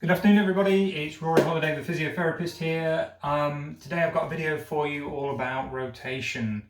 Good afternoon everybody, it's Rory Holiday, the physiotherapist here. Today I've got a video for you all about rotation.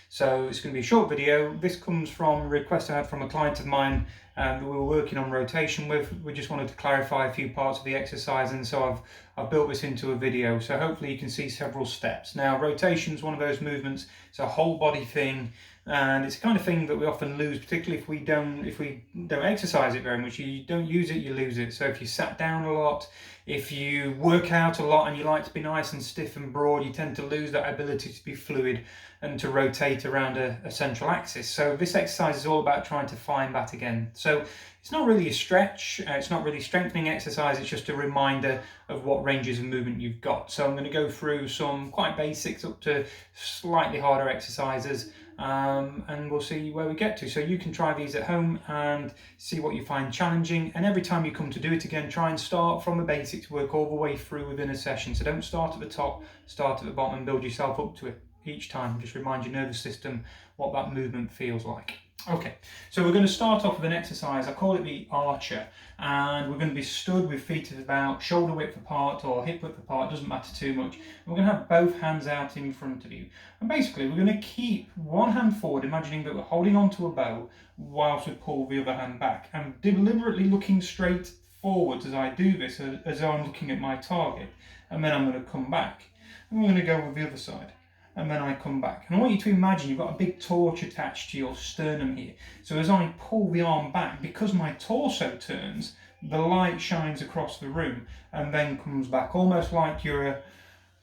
So it's going to be a short video. This comes from a request I had from a client of mine that we were working on rotation with. We just wanted to clarify a few parts of the exercise, and so I've built this into a video. So hopefully you can see several steps. Now, rotation is one of those movements. It's a whole body thing, and it's the kind of thing that we often lose, particularly if we don't exercise it very much. You don't use it, you lose it. So if you sat down a lot, if you work out a lot and you like to be nice and stiff and broad, you tend to lose that ability to be fluid and to rotate around a central axis. So this exercise is all about trying to find that again. So it's not really a stretch, it's not really strengthening exercise, it's just a reminder of what ranges of movement you've got. So I'm going to go through some quite basics up to slightly harder exercises, and we'll see where we get to. So you can try these at home and see what you find challenging, and every time you come to do it again, try and start from the basics, work all the way through within a session. So don't start at the top, start at the bottom and build yourself up to it each time. Just remind your nervous system what that movement feels like. Okay, so we're going to start off with an exercise. I call it the archer, and we're going to be stood with feet at about shoulder width apart or hip width apart, doesn't matter too much. And we're going to have both hands out in front of you, and basically we're going to keep one hand forward, imagining that we're holding onto a bow whilst we pull the other hand back. I'm deliberately looking straight forwards as I do this, as though I'm looking at my target, and then I'm going to come back, and we're going to go with the other side. And then I come back. And I want you to imagine you've got a big torch attached to your sternum here. So as I pull the arm back, because my torso turns, the light shines across the room and then comes back, almost like you're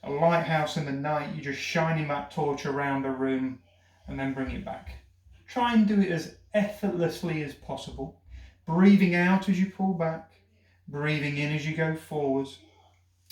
a lighthouse in the night. You're just shining that torch around the room and then bring it back. Try and do it as effortlessly as possible. Breathing out as you pull back, breathing in as you go forwards,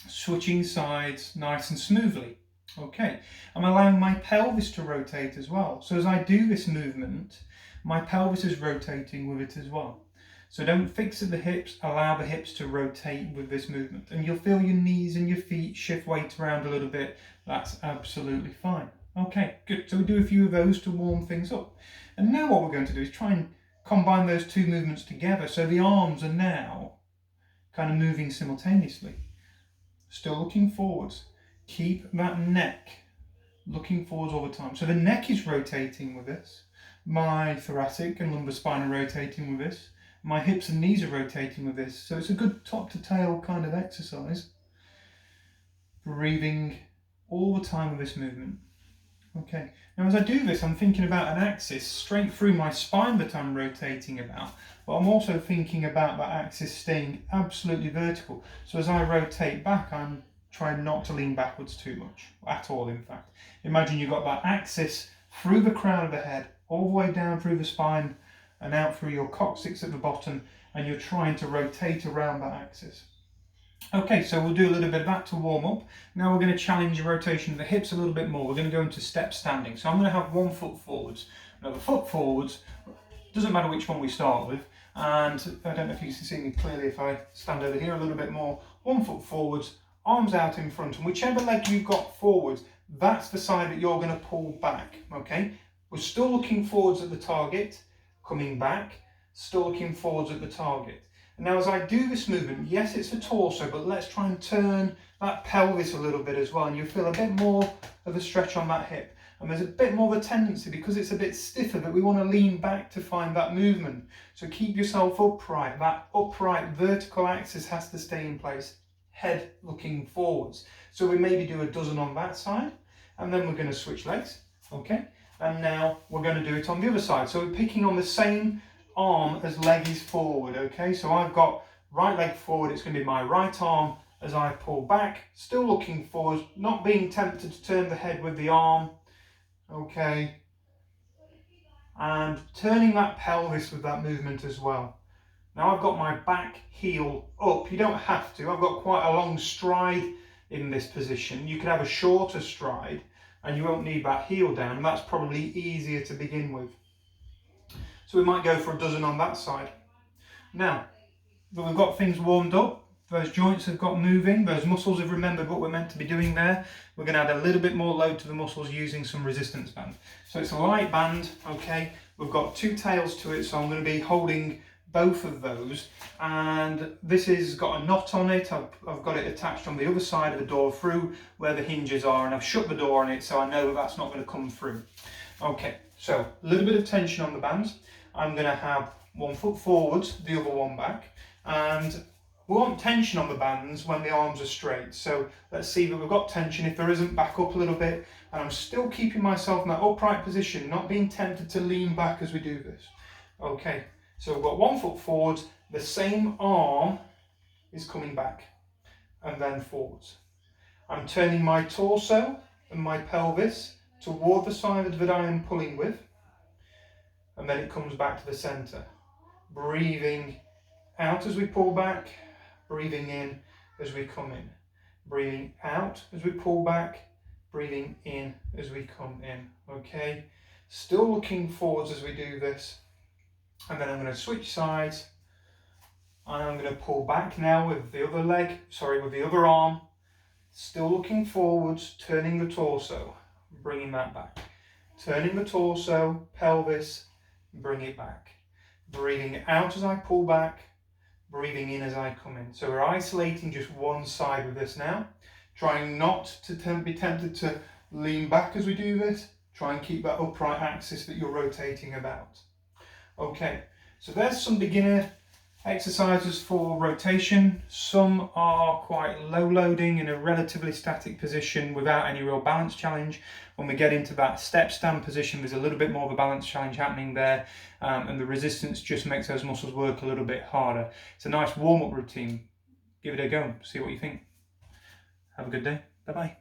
switching sides nice and smoothly. Okay, I'm allowing my pelvis to rotate as well. So as I do this movement, my pelvis is rotating with it as well. So don't fix at the hips, allow the hips to rotate with this movement. And you'll feel your knees and your feet shift weight around a little bit. That's absolutely fine. Okay, good. So we do a few of those to warm things up. And now what we're going to do is try and combine those two movements together. So the arms are now kind of moving simultaneously. Still looking forwards. Keep that neck looking forwards all the time. So the neck is rotating with this. My thoracic and lumbar spine are rotating with this. My hips and knees are rotating with this. So it's a good top to tail kind of exercise. Breathing all the time with this movement. Okay, now as I do this, I'm thinking about an axis straight through my spine that I'm rotating about, but I'm also thinking about that axis staying absolutely vertical. So as I rotate back, I'm trying not to lean backwards too much, at all in fact. Imagine you've got that axis through the crown of the head, all the way down through the spine and out through your coccyx at the bottom, and you're trying to rotate around that axis. Okay, so we'll do a little bit of that to warm up. Now we're going to challenge the rotation of the hips a little bit more. We're going to go into step standing. So I'm going to have 1 foot forwards. Now the foot forwards, doesn't matter which one we start with, and I don't know if you can see me clearly if I stand over here a little bit more. 1 foot forwards, arms out in front, and whichever leg you've got forwards, that's the side that you're going to pull back, okay? We're still looking forwards at the target, coming back, still looking forwards at the target. And now as I do this movement, yes, it's the torso, but let's try and turn that pelvis a little bit as well, and you'll feel a bit more of a stretch on that hip. And there's a bit more of a tendency, because it's a bit stiffer, that we want to lean back to find that movement. So keep yourself upright. That upright vertical axis has to stay in place. Head looking forwards. So we maybe do a dozen on that side, and then we're going to switch legs, okay? And now we're going to do it on the other side. So we're picking on the same arm as leg is forward, okay? So I've got right leg forward, it's going to be my right arm as I pull back, still looking forward, not being tempted to turn the head with the arm, okay? And turning that pelvis with that movement as well. Now I've got my back heel up. You don't have to. I've got quite a long stride in this position. You can have a shorter stride and you won't need that heel down. And that's probably easier to begin with. So we might go for a dozen on that side. Now that we've got things warmed up, those joints have got moving, those muscles have remembered what we're meant to be doing there, we're going to add a little bit more load to the muscles using some resistance band. So it's a light band, okay? We've got 2 tails to it, so I'm going to be holding both of those, and this has got a knot on it. I've got it attached on the other side of the door through where the hinges are, and I've shut the door on it so I know that's not going to come through. Okay, so a little bit of tension on the bands. I'm going to have one foot forwards, the other one back, and we want tension on the bands when the arms are straight. So let's see that we've got tension. If there isn't, back up a little bit, and I'm still keeping myself in that upright position, not being tempted to lean back as we do this. Okay, so we've got 1 foot forwards, the same arm is coming back and then forwards. I'm turning my torso and my pelvis toward the side that I am pulling with, and then it comes back to the center. Breathing out as we pull back, breathing in as we come in. Breathing out as we pull back, breathing in as we come in. Okay, still looking forwards as we do this. And then I'm going to switch sides, and I'm going to pull back now with the other leg, with the other arm, still looking forwards, turning the torso, bringing that back. Turning the torso, pelvis, bring it back. Breathing out as I pull back, breathing in as I come in. So we're isolating just one side with this now, trying not to be tempted to lean back as we do this. Try and keep that upright axis that you're rotating about. Okay, so there's some beginner exercises for rotation. Some are quite low loading in a relatively static position without any real balance challenge. When we get into that step stand position, there's a little bit more of a balance challenge happening there, and the resistance just makes those muscles work a little bit harder. It's a nice warm-up routine. Give it a go, see what you think. Have a good day. Bye-bye.